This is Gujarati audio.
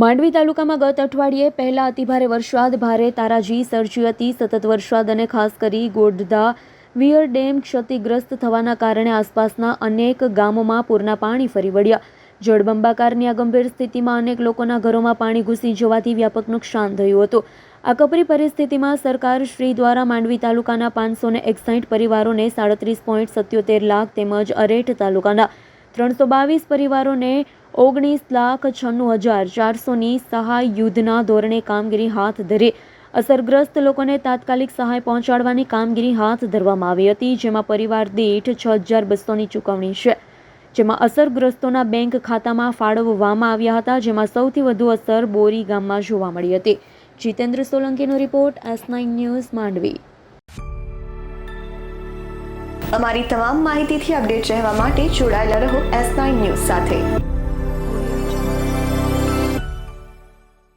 માંડવી તાલુકામાં ગત અઠવાડિયે પહેલા અતિભારે વરસાદ ભારે તારાજી સર્જી હતી. સતત વરસાદ અને ખાસ કરી ગોડધા વિયર ડેમ ક્ષતિગ્રસ્ત થવાના કારણે આસપાસના અનેક ગામોમાં પૂરના પાણી ફરી વળ્યા. જળબંબાકારની આ ગંભીર સ્થિતિમાં અનેક લોકોના ઘરોમાં પાણી ઘૂસી જવાથી વ્યાપક નુકસાન થયું હતું. આ કપરી પરિસ્થિતિમાં સરકાર શ્રી દ્વારા માંડવી તાલુકાના 561 પરિવારોને 37.77 લાખ તેમજ અરેઠ તાલુકાના 322 પરિવારોને 19,96,400ની સહાય યુદ્ધના ધોરણે કામગીરી હાથ ધરી અસરગ્રસ્ત લોકોને તાત્કાલિક સહાય પહોંચાડવાની કામગીરી હાથ ધરવામાં આવી હતી, જેમાં પરિવાર દીઠ 6,200ની ચૂકવણી છે, જેમાં અસરગ્રસ્તોના બેંક ખાતામાં ફાળવવામાં આવ્યા હતા, જેમાં સૌથી વધુ અસર બોરી ગામમાં જોવા મળી હતી. જીતેન્દ્ર સોલંકીનો રિપોર્ટ, S9 ન્યૂઝ, માંડવી. અમારી તમામ માહિતીથી અપડેટ રહેવા માટે જોડાયેલા રહો S9 ન્યૂઝ સાથે.